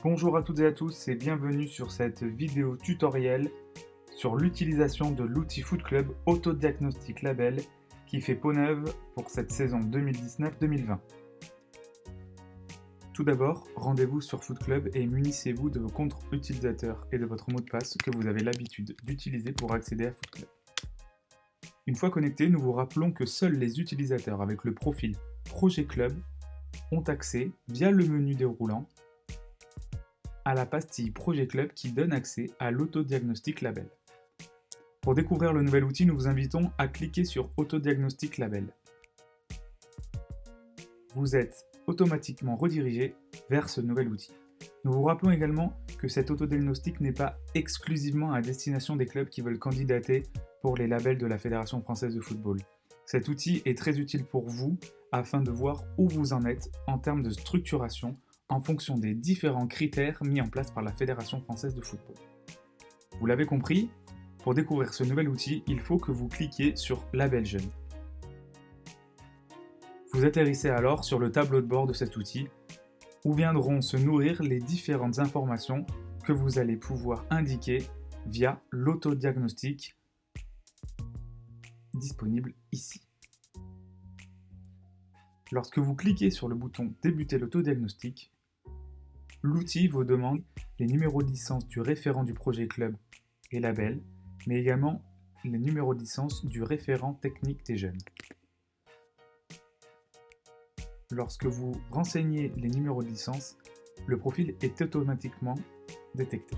Bonjour à toutes et à tous et bienvenue sur cette vidéo tutoriel sur l'utilisation de l'outil Foot Club Autodiagnostic Label qui fait peau neuve pour cette saison 2019-2020. Tout d'abord, rendez-vous sur Foot Club et munissez-vous de vos comptes utilisateurs et de votre mot de passe que vous avez l'habitude d'utiliser pour accéder à Foot Club. Une fois connectés, nous vous rappelons que seuls les utilisateurs avec le profil Projet Club ont accès, via le menu déroulant, à la pastille Projet Club qui donne accès à l'Autodiagnostic Label. Pour découvrir le nouvel outil, nous vous invitons à cliquer sur Autodiagnostic Label. Vous êtes automatiquement redirigé vers ce nouvel outil. Nous vous rappelons également que cet autodiagnostic n'est pas exclusivement à destination des clubs qui veulent candidater pour les labels de la Fédération française de football. Cet outil est très utile pour vous afin de voir où vous en êtes en termes de structuration en fonction des différents critères mis en place par la Fédération française de football. Vous l'avez compris, pour découvrir ce nouvel outil, il faut que vous cliquiez sur Label Jeune. Vous atterrissez alors sur le tableau de bord de cet outil, où viendront se nourrir les différentes informations que vous allez pouvoir indiquer via l'autodiagnostic disponible ici. Lorsque vous cliquez sur le bouton Débuter l'autodiagnostic, l'outil vous demande les numéros de licence du référent du projet club et label, mais également les numéros de licence du référent technique des jeunes. Lorsque vous renseignez les numéros de licence, le profil est automatiquement détecté.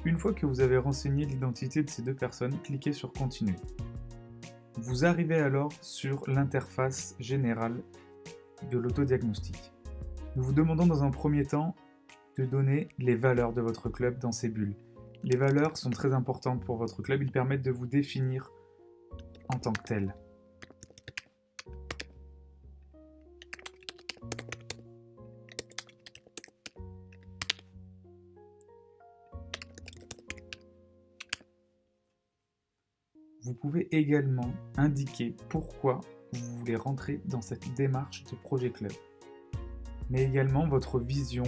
Une fois que vous avez renseigné l'identité de ces deux personnes, cliquez sur Continuer. Vous arrivez alors sur l'interface générale de l'autodiagnostic. Nous vous demandons dans un premier temps de donner les valeurs de votre club dans ces bulles. Les valeurs sont très importantes pour votre club, ils permettent de vous définir en tant que tel. Vous pouvez également indiquer pourquoi vous voulez rentrer dans cette démarche de projet club, mais également votre vision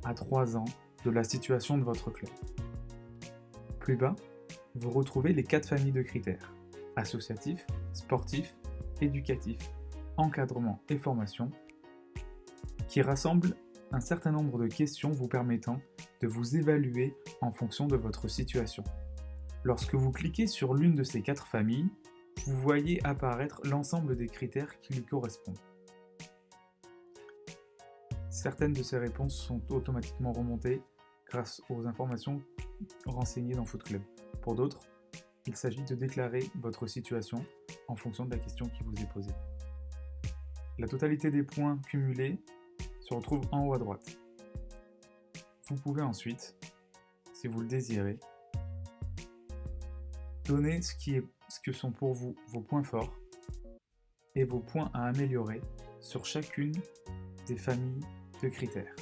à 3 ans de la situation de votre club. Plus bas, vous retrouvez les 4 familles de critères: associatif, sportif, éducatif, encadrement et formation, qui rassemblent un certain nombre de questions vous permettant de vous évaluer en fonction de votre situation. Lorsque vous cliquez sur l'une de ces 4 familles, vous voyez apparaître l'ensemble des critères qui lui correspondent. Certaines de ces réponses sont automatiquement remontées grâce aux informations renseignées dans Foot Club. Pour d'autres, il s'agit de déclarer votre situation en fonction de la question qui vous est posée. La totalité des points cumulés se retrouve en haut à droite. Vous pouvez ensuite, si vous le désirez, donner ce que sont pour vous vos points forts et vos points à améliorer sur chacune des familles de critères.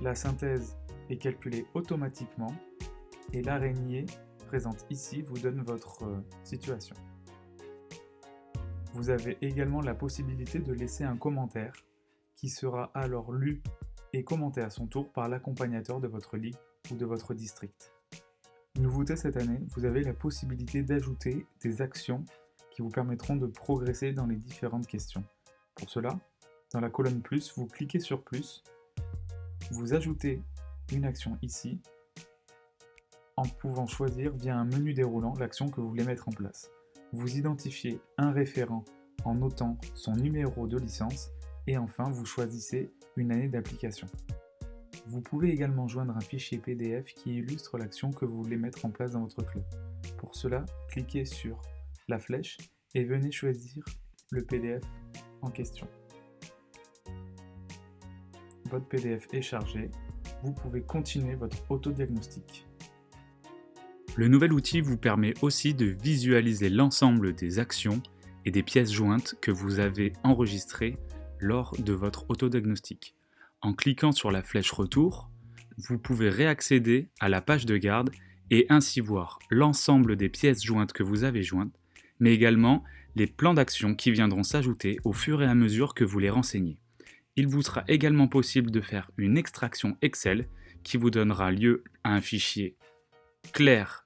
La synthèse est calculée automatiquement et l'araignée présente ici vous donne votre situation. Vous avez également la possibilité de laisser un commentaire qui sera alors lu et commenté à son tour par l'accompagnateur de votre ligue ou de votre district. Nouveauté cette année, vous avez la possibilité d'ajouter des actions qui vous permettront de progresser dans les différentes questions. Pour cela, dans la colonne plus, vous cliquez sur plus, vous ajoutez une action ici, en pouvant choisir via un menu déroulant l'action que vous voulez mettre en place. Vous identifiez un référent en notant son numéro de licence et enfin vous choisissez une année d'application. Vous pouvez également joindre un fichier PDF qui illustre l'action que vous voulez mettre en place dans votre club. Pour cela, cliquez sur la flèche et venez choisir le PDF en question. Votre PDF est chargé, vous pouvez continuer votre autodiagnostic. Le nouvel outil vous permet aussi de visualiser l'ensemble des actions et des pièces jointes que vous avez enregistrées lors de votre autodiagnostic. En cliquant sur la flèche Retour, vous pouvez réaccéder à la page de garde et ainsi voir l'ensemble des pièces jointes que vous avez jointes, mais également les plans d'action qui viendront s'ajouter au fur et à mesure que vous les renseignez. Il vous sera également possible de faire une extraction Excel qui vous donnera lieu à un fichier clair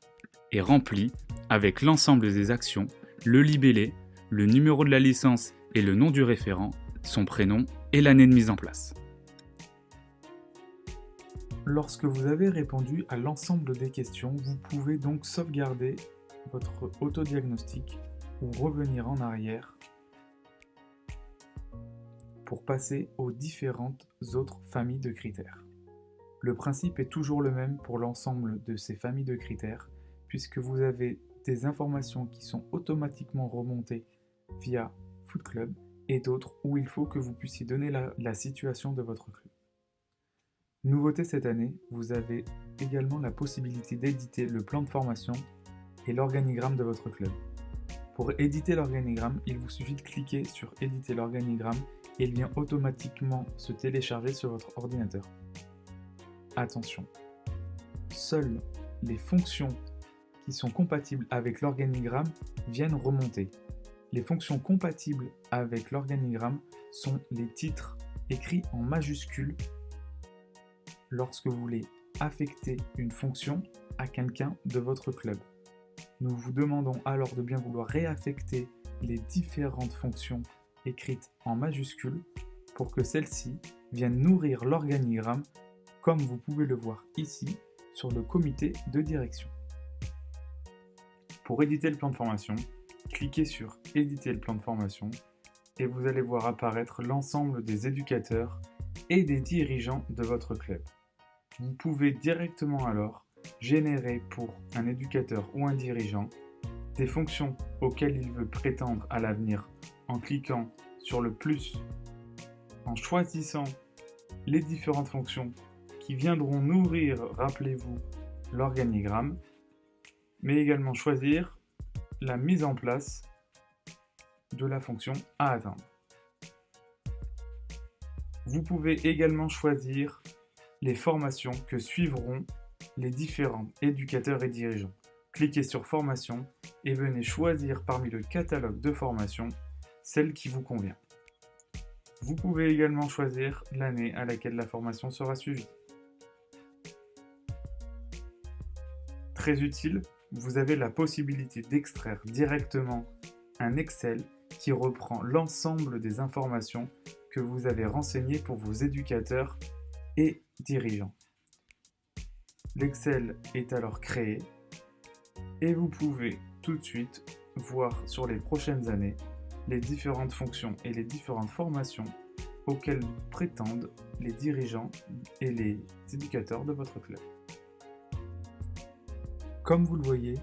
et rempli avec l'ensemble des actions, le libellé, le numéro de la licence et le nom du référent, son prénom et l'année de mise en place. Lorsque vous avez répondu à l'ensemble des questions, vous pouvez donc sauvegarder votre autodiagnostic ou revenir en arrière pour passer aux différentes autres familles de critères. Le principe est toujours le même pour l'ensemble de ces familles de critères, puisque vous avez des informations qui sont automatiquement remontées via Foot Club et d'autres où il faut que vous puissiez donner la situation de votre club. Nouveauté cette année, vous avez également la possibilité d'éditer le plan de formation et l'organigramme de votre club. Pour éditer l'organigramme, il vous suffit de cliquer sur éditer l'organigramme et il vient automatiquement se télécharger sur votre ordinateur. Attention, seules les fonctions qui sont compatibles avec l'organigramme viennent remonter. Les fonctions compatibles avec l'organigramme sont les titres écrits en majuscules lorsque vous voulez affecter une fonction à quelqu'un de votre club. Nous vous demandons alors de bien vouloir réaffecter les différentes fonctions écrites en majuscules pour que celles-ci viennent nourrir l'organigramme comme vous pouvez le voir ici sur le comité de direction. Pour éditer le plan de formation, cliquez sur éditer le plan de formation et vous allez voir apparaître l'ensemble des éducateurs et des dirigeants de votre club. Vous pouvez directement alors générer pour un éducateur ou un dirigeant des fonctions auxquelles il veut prétendre à l'avenir en cliquant sur le plus, en choisissant les différentes fonctions qui viendront nourrir, rappelez-vous, l'organigramme, mais également choisir la mise en place de la fonction à atteindre. Vous pouvez également choisir les formations que suivront les différents éducateurs et dirigeants. Cliquez sur formation et venez choisir parmi le catalogue de formations celle qui vous convient. Vous pouvez également choisir l'année à laquelle la formation sera suivie. Très utile, vous avez la possibilité d'extraire directement un Excel qui reprend l'ensemble des informations que vous avez renseignées pour vos éducateurs et dirigeants. L'Excel est alors créé et vous pouvez tout de suite voir sur les prochaines années les différentes fonctions et les différentes formations auxquelles prétendent les dirigeants et les éducateurs de votre club. Comme vous le voyez,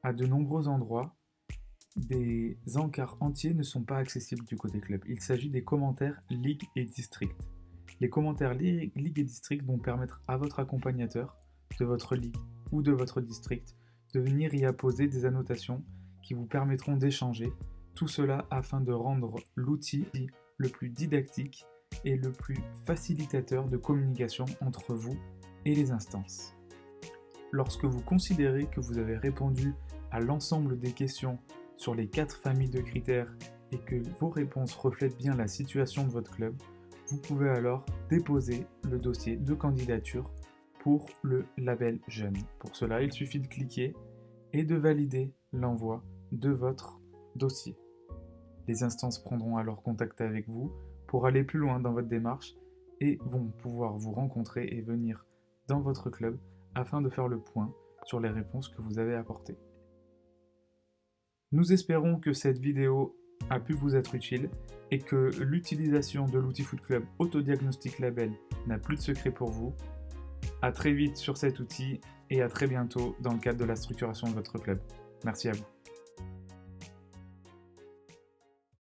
à de nombreux endroits, des encarts entiers ne sont pas accessibles du côté club. Il s'agit des commentaires Ligue et District. Les commentaires Ligue et District vont permettre à votre accompagnateur de votre ligue ou de votre district de venir y apposer des annotations qui vous permettront d'échanger, tout cela afin de rendre l'outil le plus didactique et le plus facilitateur de communication entre vous et les instances. Lorsque vous considérez que vous avez répondu à l'ensemble des questions sur les 4 familles de critères et que vos réponses reflètent bien la situation de votre club, vous pouvez alors déposer le dossier de candidature pour le label jeune. Pour cela, il suffit de cliquer et de valider l'envoi de votre dossier. Les instances prendront alors contact avec vous pour aller plus loin dans votre démarche et vont pouvoir vous rencontrer et venir dans votre club afin de faire le point sur les réponses que vous avez apportées. Nous espérons que cette vidéo a pu vous être utile et que l'utilisation de l'outil Foot Club Autodiagnostic Label n'a plus de secret pour vous. À très vite sur cet outil et à très bientôt dans le cadre de la structuration de votre club. Merci à vous.